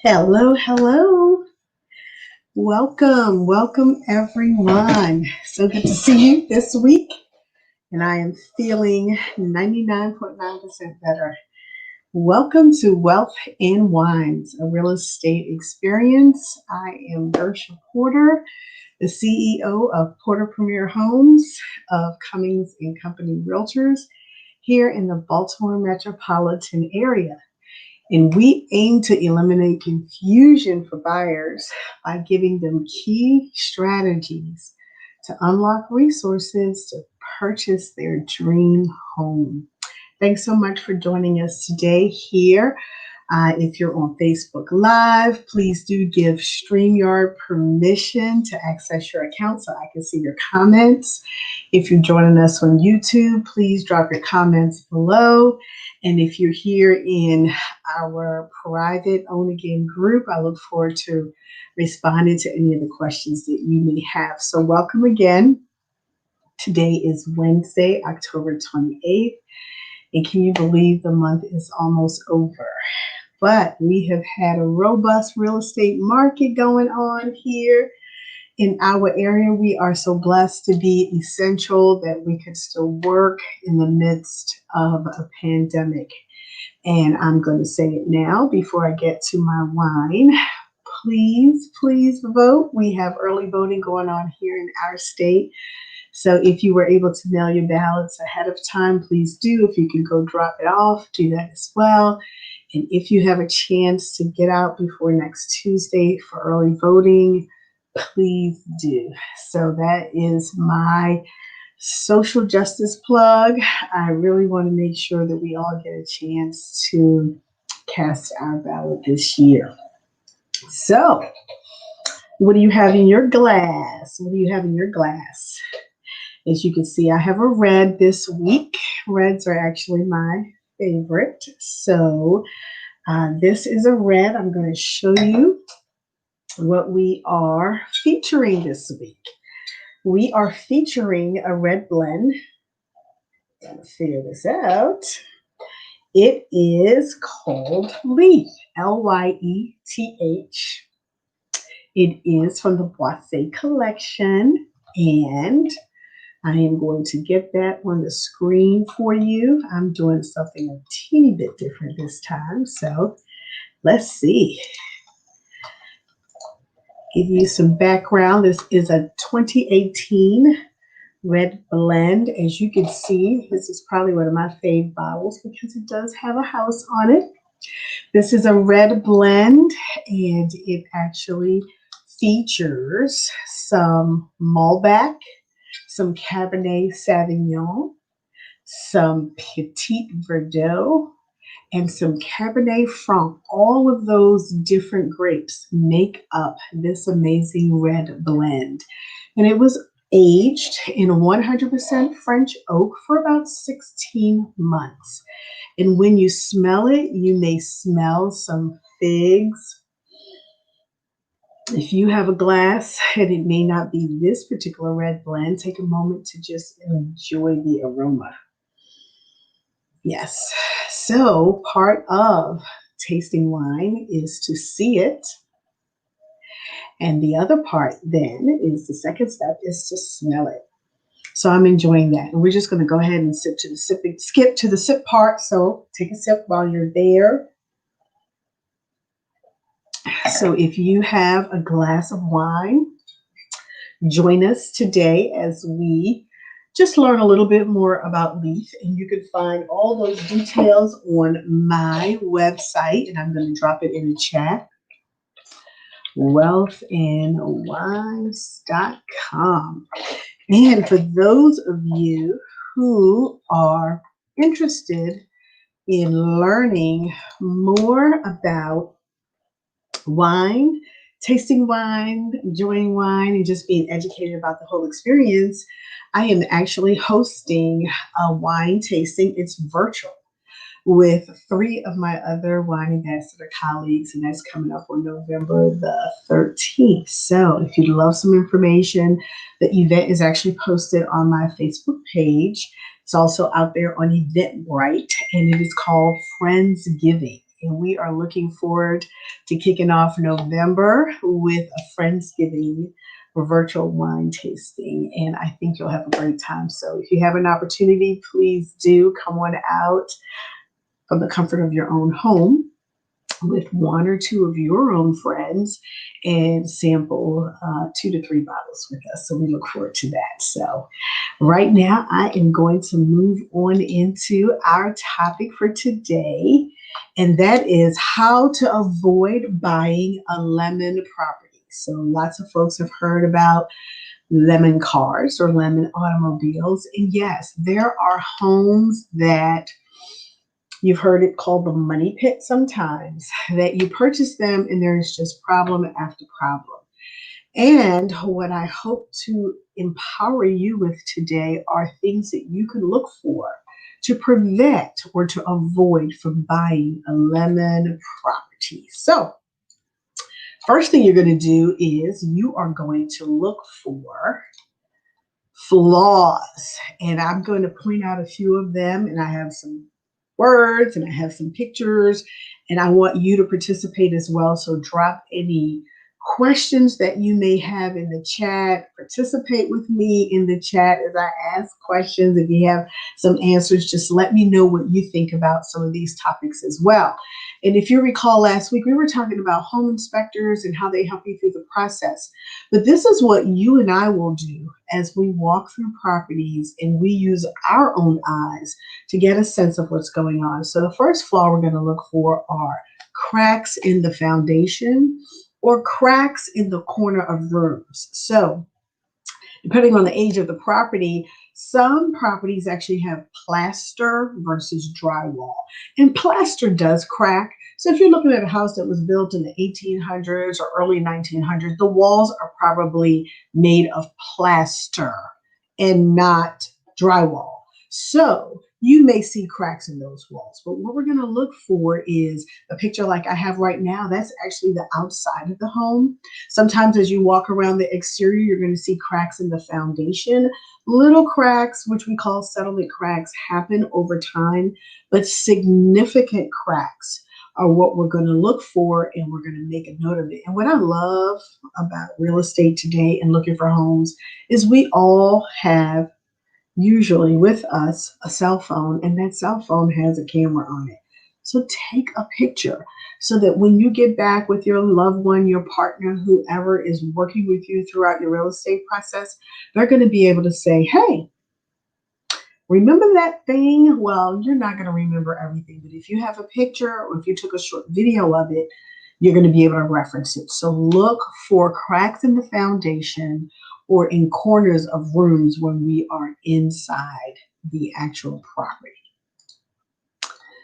Hello, hello. Welcome everyone. So good to see you this week. And I am feeling 99.9% better. Welcome to Wealth and Wines, a real estate experience. I am Gersha Porter, the CEO of Porter Premier Homes of Cummings and Company Realtors here in the Baltimore metropolitan area. And we aim to eliminate confusion for buyers by giving them key strategies to unlock resources to purchase their dream home. Thanks so much for joining us today here. If you're on Facebook Live, please do give StreamYard permission to access your account so I can see your comments. If you're joining us on YouTube, please drop your comments below. And if you're here in our private Own Again group, I look forward to responding to any of the questions that you may have. So welcome again. Today is Wednesday, October 28th. And can you believe the month is almost over? But we have had a robust real estate market going on here in our area. We are so blessed to be essential that we could still work in the midst of a pandemic. And I'm going to say it now before I get to my wine. Please vote. We have early voting going on here in our state. So if you were able to mail your ballots ahead of time, please do. If you can go drop it off, do that as well. And if you have a chance to get out before next Tuesday for early voting, please do. So that is my social justice plug. I really want to make sure that we all get a chance to cast our ballot this year. So, what do you have in your glass? What do you have in your glass? As you can see, I have a red this week. Reds are actually my favorite. So this is a red. I'm going to show you what we are featuring this week. We are featuring a red blend. I'm going to figure this out. It is called Leith, Lyeth. It is from the Boise collection, and I am going to get that on the screen for you. I'm doing something a teeny bit different this time, so let's see. Give you some background. This is a 2018 red blend. As you can see, this is probably one of my fave bottles because it does have a house on it. This is a red blend, and it actually features some Malbec, some Cabernet Sauvignon, some Petit Verdot, and some Cabernet Franc. All of those different grapes make up this amazing red blend. And it was aged in 100% French oak for about 16 months. And when you smell it, you may smell some figs. If you have a glass and it may not be this particular red blend, take a moment to just enjoy the aroma. Yes. So part of tasting wine is to see it. And the other part then is the second step is to smell it. So I'm enjoying that. And we're just going to go ahead and skip to the sip part. So take a sip while you're there. So if you have a glass of wine, join us today as we just learn a little bit more about Leith. And you can find all those details on my website. And I'm going to drop it in the chat. wealthandwines.com. And for those of you who are interested in learning more about wine, tasting wine, enjoying wine, and just being educated about the whole experience, I am actually hosting a wine tasting. It's virtual with 3 of my other wine ambassador colleagues, and that's coming up on November the 13th. So if you'd love some information, the event is actually posted on my Facebook page. It's also out there on Eventbrite, and it is called Friendsgiving. and we are looking forward to kicking off November with a Friendsgiving virtual wine tasting, and I think you'll have a great time. So if you have an opportunity, please do come on out from the comfort of your own home with one or two of your own friends and sample 2 to 3 bottles with us. So we look forward to that. So right now, I am going to move on into our topic for today, and that is how to avoid buying a lemon property. So lots of folks have heard about lemon cars or lemon automobiles. And yes, there are homes that you've heard it called the money pit sometimes, that you purchase them and there's just problem after problem. And what I hope to empower you with today are things that you can look for to prevent or to avoid from buying a lemon property. So, first thing you're going to do is you are going to look for flaws. And I'm going to point out a few of them, and I have some words and I have some pictures, and I want you to participate as well. So drop any questions that you may have in the chat. Participate with me in the chat as I ask questions. If you have some answers, just let me know what you think about some of these topics as well. And if you recall last week, we were talking about home inspectors and how they help you through the process. But this is what you and I will do as we walk through properties and we use our own eyes to get a sense of what's going on. So the first flaw we're going to look for are cracks in the foundation or cracks in the corner of rooms. So depending on the age of the property, some properties actually have plaster versus drywall. And plaster does crack. So if you're looking at a house that was built in the 1800s or early 1900s, the walls are probably made of plaster and not drywall. So you may see cracks in those walls. But what we're going to look for is a picture like I have right now. That's actually the outside of the home. Sometimes as you walk around the exterior, you're going to see cracks in the foundation. Little cracks, which we call settlement cracks, happen over time, but significant cracks are what we're going to look for, and we're going to make a note of it. And what I love about real estate today and looking for homes is we all have usually with us a cell phone, and that cell phone has a camera on it. So take a picture so that when you get back with your loved one, your partner, whoever is working with you throughout your real estate process, they're going to be able to say, hey, remember that thing? Well, you're not going to remember everything, but if you have a picture or if you took a short video of it, you're going to be able to reference it. So look for cracks in the foundation or in corners of rooms when we are inside the actual property.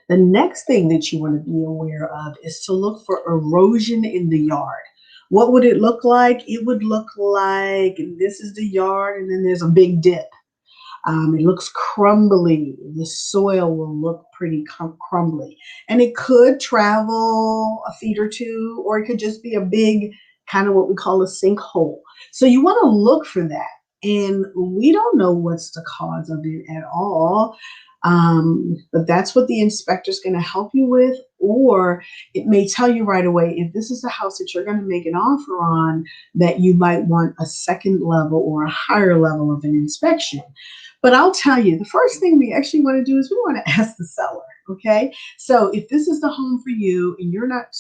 The next thing that you want to be aware of is to look for erosion in the yard. What would it look like? It would look like this is the yard and then there's a big dip. It looks crumbly. The soil will look pretty crumbly. And it could travel a feet or two, or it could just be a big kind of what we call a sinkhole. So you want to look for that. And we don't know what's the cause of it at all. But that's what the inspector is going to help you with, or it may tell you right away if this is a house that you're going to make an offer on, that you might want a second level or a higher level of an inspection. But I'll tell you, the first thing we actually want to do is we want to ask the seller, okay? So if this is the home for you and you're not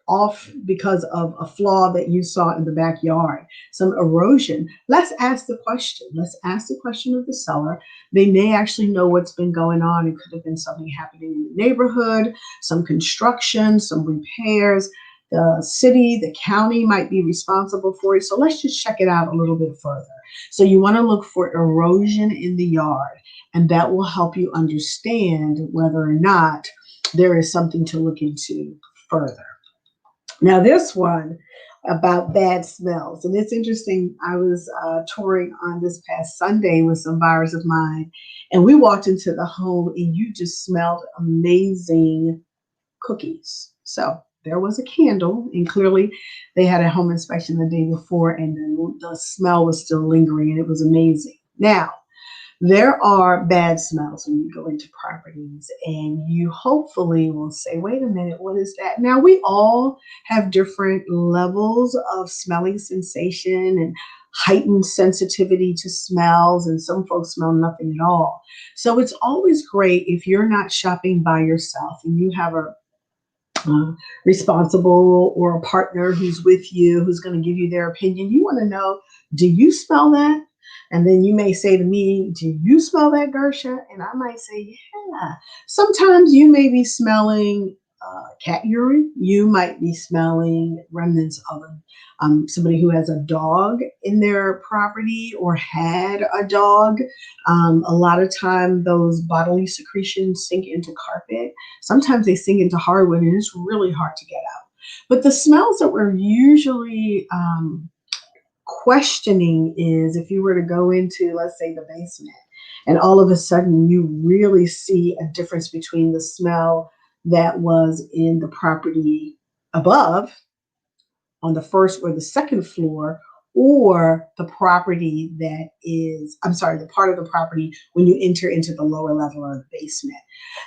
off because of a flaw that you saw in the backyard, some erosion, let's ask the question. Let's ask the question of the seller. They may actually know what's been going on. It could have been something happening in the neighborhood, some construction, some repairs. The city, the county might be responsible for it. So let's just check it out a little bit further. So you want to look for erosion in the yard, and that will help you understand whether or not there is something to look into further. Now this one about bad smells, and it's interesting. I was touring on this past Sunday with some buyers of mine, and we walked into the home and you just smelled amazing cookies. So there was a candle, and clearly they had a home inspection the day before, and the smell was still lingering, and it was amazing. Now, There are bad smells when you go into properties, and you hopefully will say, wait a minute, what is that? Now, we all have different levels of smelling sensation and heightened sensitivity to smells, and some folks smell nothing at all. So it's always great if you're not shopping by yourself and you have a uh, responsible or a partner who's with you who's going to give you their opinion. You want to know, do you smell that? And then you may say to me, do you smell that, Gersha? And I might say, yeah. Sometimes you may be smelling cat urine. You might be smelling remnants of somebody who has a dog in their property or had a dog. A lot of time those bodily secretions sink into carpet. Sometimes they sink into hardwood, and it's really hard to get out. But the smells that we're usually questioning is if you were to go into, let's say, the basement, and all of a sudden you really see a difference between the smell that was in the property above on the first or the second floor, or the property that is, I'm sorry, the part of the property when you enter into the lower level of the basement.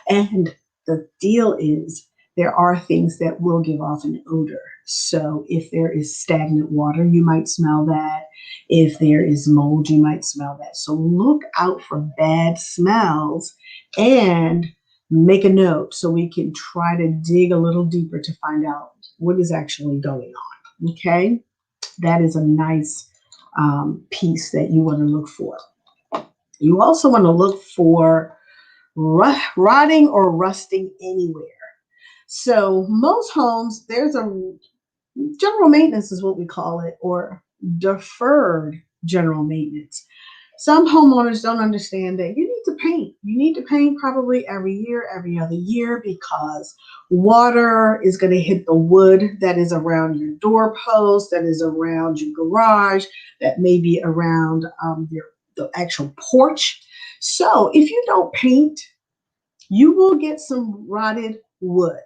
And the deal is, there are things that will give off an odor. So if there is stagnant water, you might smell that. If there is mold, you might smell that. So look out for bad smells and make a note so we can try to dig a little deeper to find out what is actually going on. Okay, that is a nice piece that you want to look for. You also want to look for rotting or rusting anywhere. So most homes, there's a general maintenance is what we call it, or deferred general maintenance. Some homeowners don't understand that you need to paint. You need to paint probably every year, every other year, because water is going to hit the wood that is around your doorpost, that is around your garage, that may be around the actual porch. So if you don't paint, you will get some rotted wood.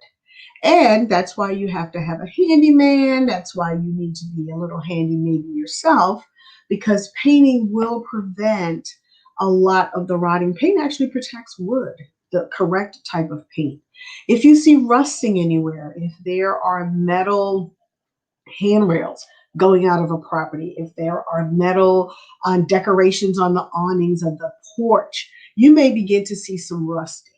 And that's why you have to have a handyman. That's why you need to be a little handy maybe yourself, because painting will prevent a lot of the rotting. Paint actually protects wood, the correct type of paint. If you see rusting anywhere, if there are metal handrails going out of a property, if there are metal decorations on the awnings of the porch, you may begin to see some rusting.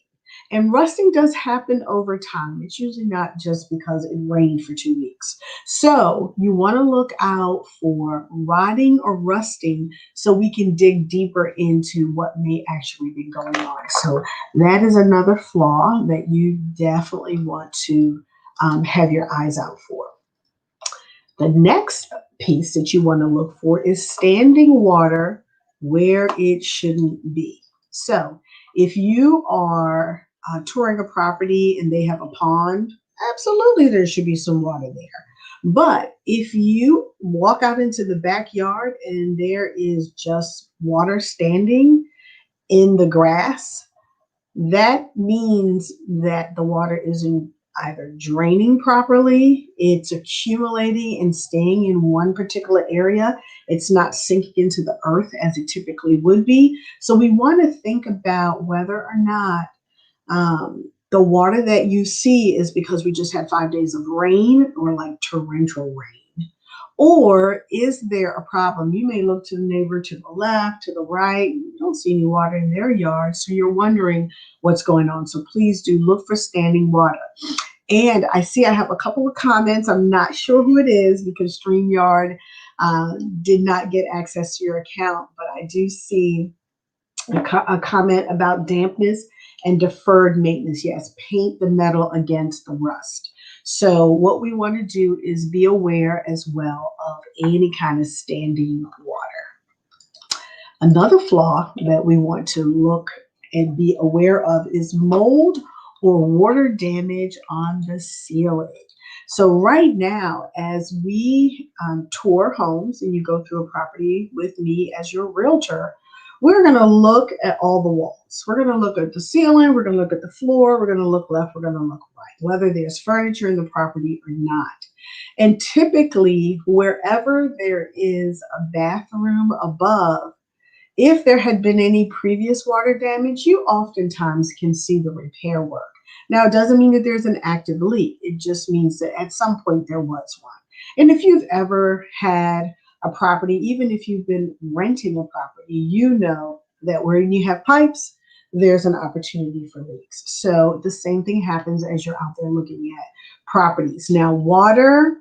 And rusting does happen over time. It's usually not just because it rained for 2 weeks. So you want to look out for rotting or rusting so we can dig deeper into what may actually be going on. So that is another flaw that you definitely want to have your eyes out for. The next piece that you want to look for is standing water where it shouldn't be. So if you are touring a property and they have a pond, absolutely there should be some water there. But if you walk out into the backyard and there is just water standing in the grass, that means that the water isn't either draining properly, it's accumulating and staying in one particular area. It's not sinking into the earth as it typically would be. So we want to think about whether or not the water that you see is because we just had 5 days of rain or like torrential rain. Or is there a problem? You may look to the neighbor to the left, to the right. You don't see any water in their yard, so you're wondering what's going on. So please do look for standing water. And I see I have a couple of comments. I'm not sure who it is because StreamYard did not get access to your account, but I do see a comment about dampness and deferred maintenance. Yes, paint the metal against the rust. So what we want to do is be aware as well of any kind of standing water. Another flaw that we want to look and be aware of is mold or water damage on the ceiling. So right now, as we tour homes and you go through a property with me as your realtor, we're going to look at all the walls. We're going to look at the ceiling. We're going to look at the floor. We're going to look left. We're going to look right, whether there's furniture in the property or not. And typically, wherever there is a bathroom above, If there had been any previous water damage, you oftentimes can see the repair work. Now, it doesn't mean that there's an active leak. It just means that at some point there was one. And if you've ever had a property, even if you've been renting a property, you know that when you have pipes, there's an opportunity for leaks. So the same thing happens as you're out there looking at properties. Now, water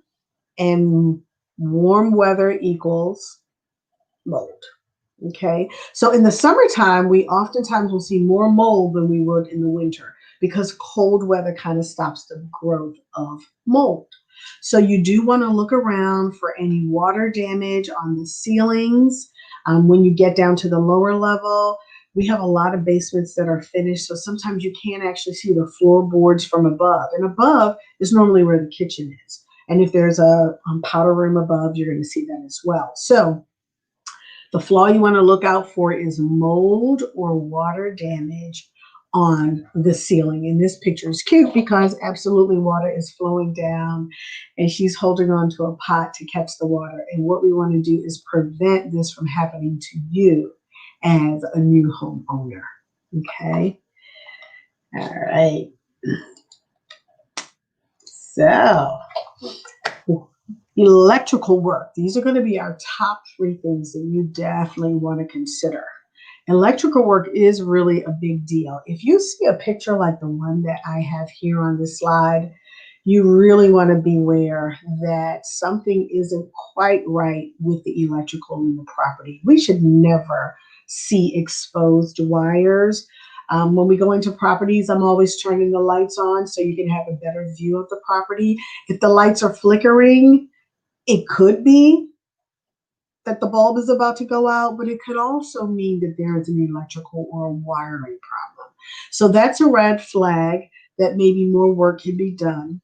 and warm weather equals mold. Okay, so in the summertime, we oftentimes will see more mold than we would in the winter because cold weather kind of stops the growth of mold. So you do want to look around for any water damage on the ceilings. When you get down to the lower level, we have a lot of basements that are finished, so sometimes you can't actually see the floorboards from above. And above is normally where the kitchen is. And if there's a powder room above, you're going to see that as well. So the flaw you want to look out for is mold or water damage on the ceiling. And this picture is cute because absolutely water is flowing down and she's holding on to a pot to catch the water. And what we want to do is prevent this from happening to you as a new homeowner. Okay. All right. So electrical work. These are going to be our top 3 things that you definitely want to consider. Electrical work is really a big deal. If you see a picture like the one that I have here on this slide, you really want to beware that something isn't quite right with the electrical in the property. We should never see exposed wires. When we go into properties, I'm always turning the lights on so you can have a better view of the property. If the lights are flickering, it could be that the bulb is about to go out, but it could also mean that there is an electrical or a wiring problem. So that's a red flag that maybe more work can be done.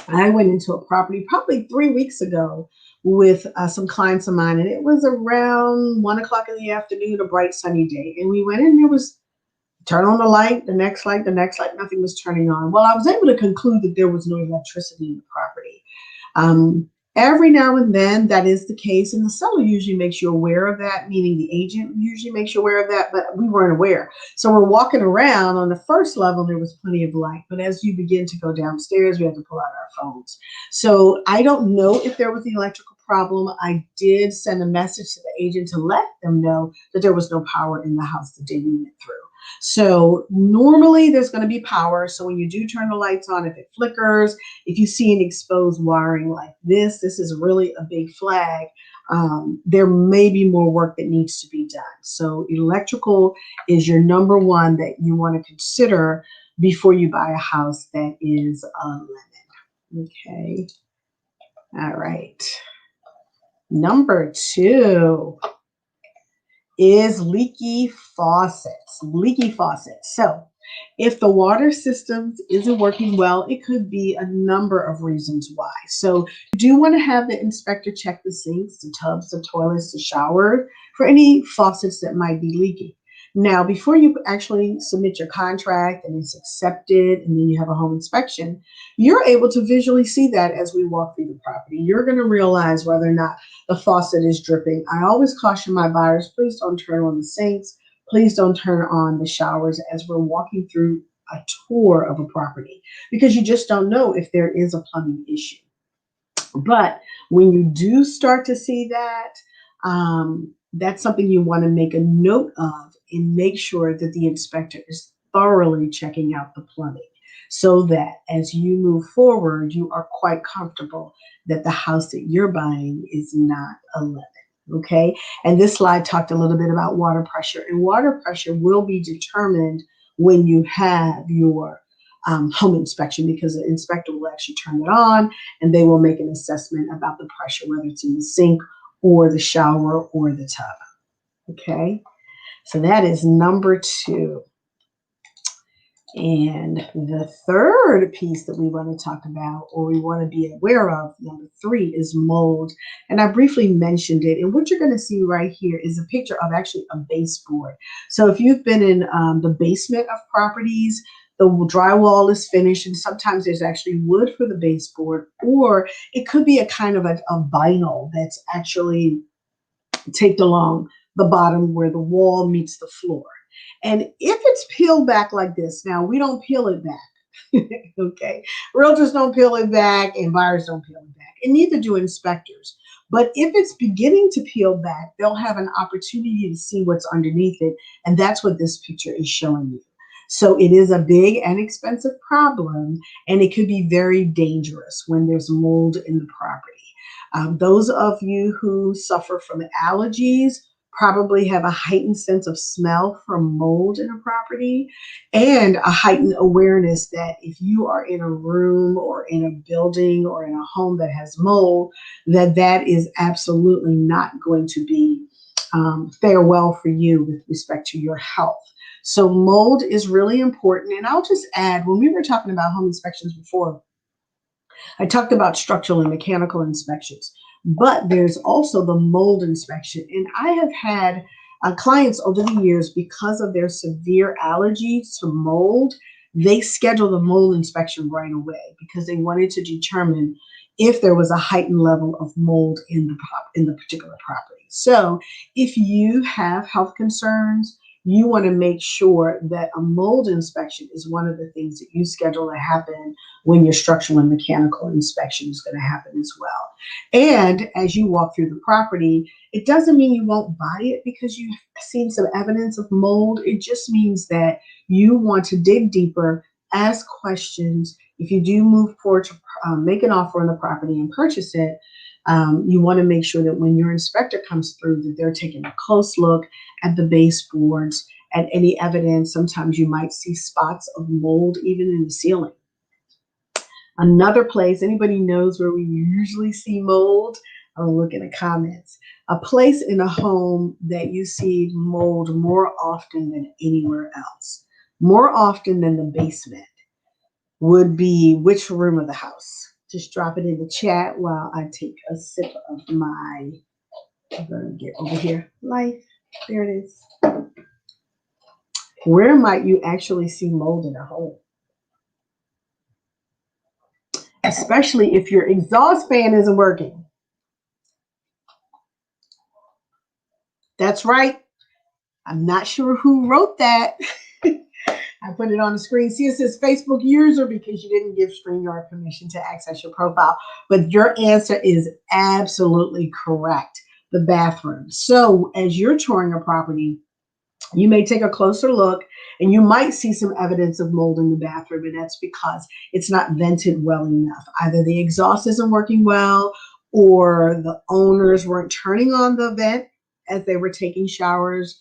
I went into a property probably 3 weeks ago with some clients of mine, and it was around 1 o'clock in the afternoon, a bright sunny day. And we went in, there was turn on the light, the next light, the next light, nothing was turning on. Well, I was able to conclude that there was no electricity in the property. Every now and then that is the case, and the seller usually makes you aware of that, meaning the agent usually makes you aware of that, but we weren't aware. So we're walking around. On the first level, there was plenty of light, but as you begin to go downstairs, we had to pull out our phones. So I don't know if there was an electrical problem. I did send a message to the agent to let them know that there was no power in the house the day we went through. So normally there's going to be power. So when you do turn the lights on, if it flickers, if you see an exposed wiring like this is really a big flag. There may be more work that needs to be done. So electrical is your number one that you want to consider before you buy a house that is a lemon. Okay. All right. Number 2 is leaky faucets. Leaky faucets. So if the water system isn't working well, it could be a number of reasons why. So you do want to have the inspector check the sinks, the tubs, the toilets, the shower for any faucets that might be leaking. Now, before you actually submit your contract and it's accepted and then you have a home inspection, you're able to visually see that as we walk through the property. You're going to realize whether or not the faucet is dripping. I always caution my buyers, please don't turn on the sinks. Please don't turn on the showers as we're walking through a tour of a property because you just don't know if there is a plumbing issue. But when you do start to see that, that's something you want to make a note of and make sure that the inspector is thoroughly checking out the plumbing so that as you move forward, you are quite comfortable that the house that you're buying is not a lemon. Okay. And this slide talked a little bit about water pressure, and water pressure will be determined when you have your home inspection because the inspector will actually turn it on and they will make an assessment about the pressure, whether it's in the sink or the shower or the tub. Okay. So that is number 2. And the third piece that we want to talk about or we want to be aware of, number 3, is mold. And I briefly mentioned it. And what you're going to see right here is a picture of actually a baseboard. So if you've been in the basement of properties, the drywall is finished and sometimes there's actually wood for the baseboard, or it could be a kind of a vinyl that's actually taped along the bottom where the wall meets the floor. And if it's peeled back like this, now we don't peel it back. Okay. Realtors don't peel it back and buyers don't peel it back, and neither do inspectors. But if it's beginning to peel back, they'll have an opportunity to see what's underneath it. And that's what this picture is showing you. So it is a big and expensive problem, and it could be very dangerous when there's mold in the property. Those of you who suffer from allergies probably have a heightened sense of smell from mold in a property, and a heightened awareness that if you are in a room or in a building or in a home that has mold, that is absolutely not going to be fare well for you with respect to your health. So mold is really important. And I'll just add, when we were talking about home inspections before, I talked about structural and mechanical inspections, but there's also the mold inspection. And I have had clients over the years, because of their severe allergies to mold, they schedule the mold inspection right away because they wanted to determine if there was a heightened level of mold in the particular property. So if you have health concerns, you want to make sure that a mold inspection is one of the things that you schedule to happen when your structural and mechanical inspection is going to happen as well. And as you walk through the property, it doesn't mean you won't buy it because you've seen some evidence of mold. It just means that you want to dig deeper, ask questions. If you do move forward to make an offer on the property and purchase it, you want to make sure that when your inspector comes through, that they're taking a close look at the baseboards, at any evidence. Sometimes you might see spots of mold even in the ceiling. Another place, anybody knows where we usually see mold? I'll look in the comments. A place in a home that you see mold more often than anywhere else, more often than the basement, would be which room of the house? Just drop it in the chat while I take a sip of my, I'm going to get over here, life. There it is. Where might you actually see mold in a home? Especially if your exhaust fan isn't working. That's right. I'm not sure who wrote that. I put it on the screen. See, it says Facebook user because you didn't give StreamYard permission to access your profile. But your answer is absolutely correct. The bathroom. So as you're touring a property, you may take a closer look and you might see some evidence of mold in the bathroom. And that's because it's not vented well enough. Either the exhaust isn't working well, or the owners weren't turning on the vent as they were taking showers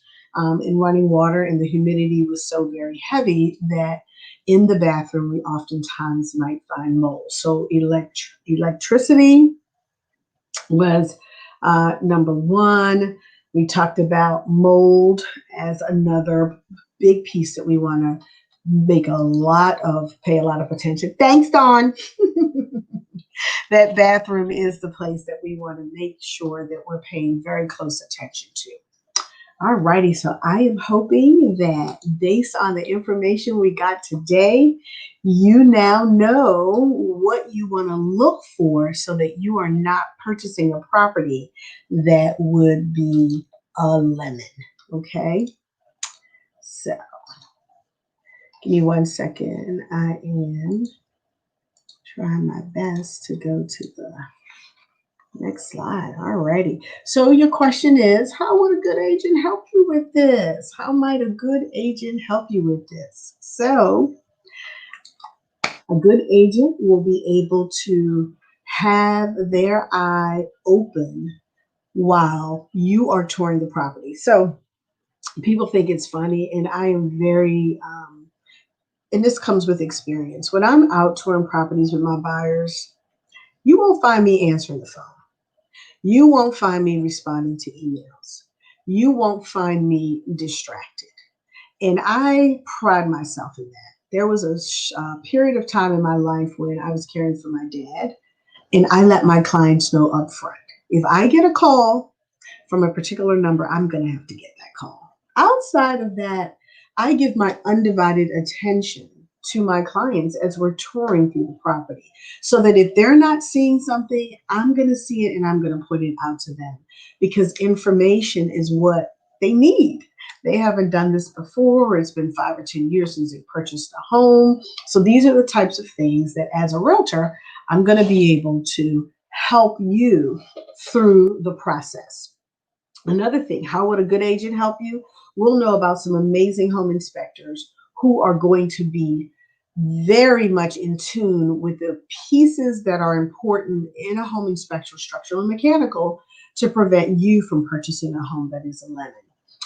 in running water, and the humidity was so very heavy that in the bathroom we oftentimes might find mold. So electricity was number one. We talked about mold as another big piece that we want to pay a lot of attention. Thanks, Dawn. That bathroom is the place that we want to make sure that we're paying very close attention to. All righty, so I am hoping that based on the information we got today, you now know what you want to look for so that you are not purchasing a property that would be a lemon, okay? So, give me 1 second. I am trying my best to go to the next slide. All righty. So your question is, how would a good agent help you with this? How might a good agent help you with this? So a good agent will be able to have their eye open while you are touring the property. So people think it's funny, and I am very, and this comes with experience. When I'm out touring properties with my buyers, you won't find me answering the phone. You won't find me responding to emails. You won't find me distracted. And I pride myself in that. There was a period of time in my life when I was caring for my dad, and I let my clients know up front. If I get a call from a particular number, I'm going to have to get that call. Outside of that, I give my undivided attention to my clients as we're touring through the property, so that if they're not seeing something, I'm going to see it and I'm going to put it out to them, because information is what they need. They haven't done this before. It's been 5 or 10 years since they purchased a home. So these are the types of things that as a realtor, I'm going to be able to help you through the process. Another thing, how would a good agent help you? We'll know about some amazing home inspectors who are going to be very much in tune with the pieces that are important in a home inspection, structural and mechanical, to prevent you from purchasing a home that is a lemon.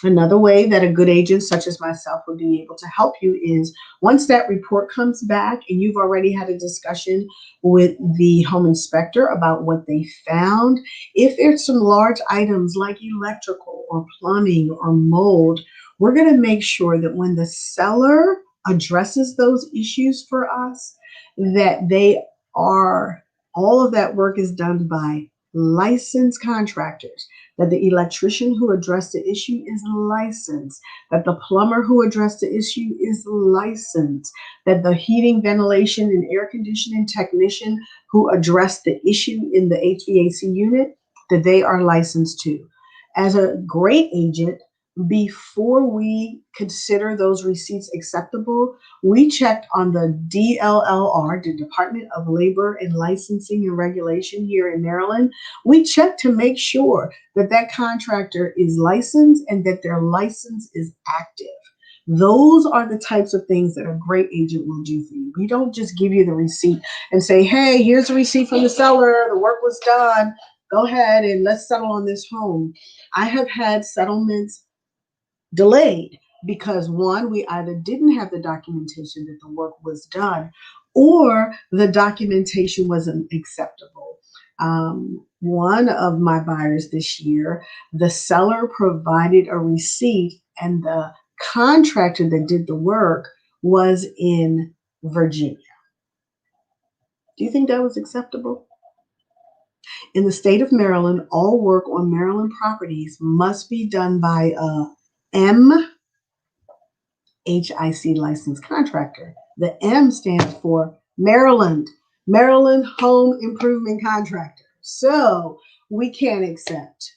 Another way that a good agent such as myself would be able to help you is once that report comes back and you've already had a discussion with the home inspector about what they found, if there's some large items like electrical or plumbing or mold, we're going to make sure that when the seller addresses those issues for us, that they are, all of that work is done by licensed contractors, that the electrician who addressed the issue is licensed, that the plumber who addressed the issue is licensed, that the heating, ventilation, and air conditioning technician who addressed the issue in the HVAC unit, that they are licensed too. As a great agent, before we consider those receipts acceptable, we checked on the DLLR, the Department of Labor and Licensing and Regulation here in Maryland. We checked to make sure that that contractor is licensed and that their license is active. Those are the types of things that a great agent will do for you. We don't just give you the receipt and say, hey, here's a receipt from the seller. The work was done. Go ahead and let's settle on this home. I have had settlements delayed because one, we either didn't have the documentation that the work was done or the documentation wasn't acceptable. One of my buyers this year, the seller provided a receipt and the contractor that did the work was in Virginia. Do you think that was acceptable? In the state of Maryland, all work on Maryland properties must be done by a MHIC licensed contractor. The M stands for Maryland Home Improvement Contractor. So we can't accept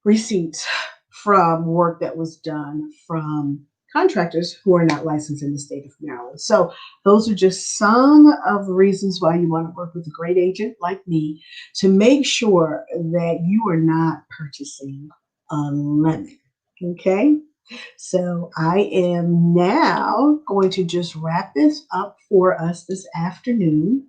receipts from work that was done from contractors who are not licensed in the state of Maryland. So those are just some of the reasons why you want to work with a great agent like me to make sure that you are not purchasing a lemon. Okay? So I am now going to just wrap this up for us this afternoon.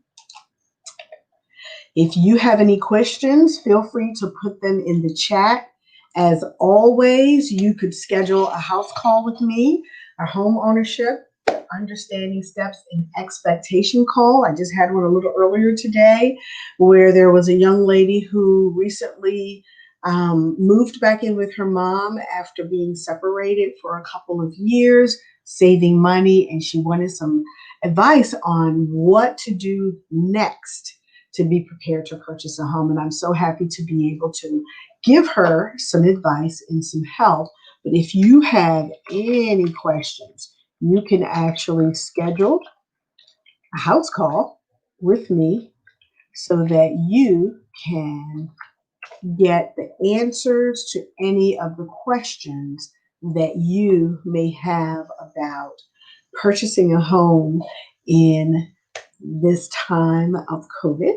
If you have any questions, feel free to put them in the chat. As always, you could schedule a house call with me, a home ownership, understanding steps and expectation call. I just had one a little earlier today where there was a young lady who recently moved back in with her mom after being separated for a couple of years, saving money, and she wanted some advice on what to do next to be prepared to purchase a home. And I'm so happy to be able to give her some advice and some help. But if you have any questions, you can actually schedule a house call with me so that you can get the answers to any of the questions that you may have about purchasing a home in this time of COVID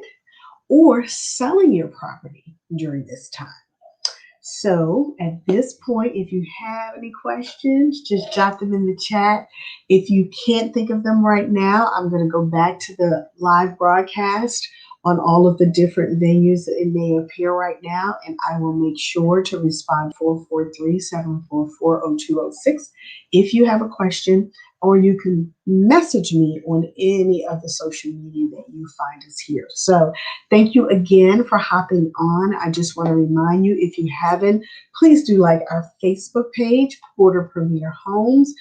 or selling your property during this time. So at this point, if you have any questions, just jot them in the chat. If you can't think of them right now, I'm going to go back to the live broadcast on all of the different venues that it may appear right now, and I will make sure to respond 443-744-0206 if you have a question, or you can message me on any of the social media that you find us here. So thank you again for hopping on. I just want to remind you, if you haven't, please do like our Facebook page, Porter Premier Homes.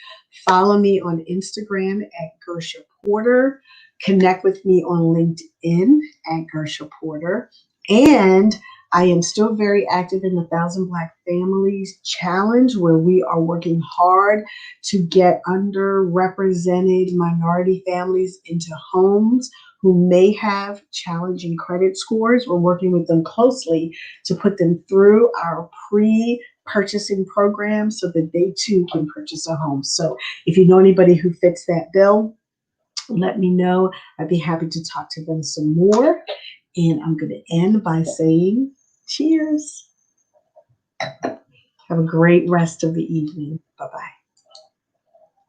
Follow me on Instagram at Gersha Porter. Connect with me on LinkedIn at Gersha Porter. And I am still very active in the 1,000 Black Families Challenge, where we are working hard to get underrepresented minority families into homes who may have challenging credit scores. We're working with them closely to put them through our purchasing program so that they too can purchase a home. So if you know anybody who fits that bill, let me know. I'd be happy to talk to them some more. And I'm going to end by saying cheers. Have a great rest of the evening. Bye-bye.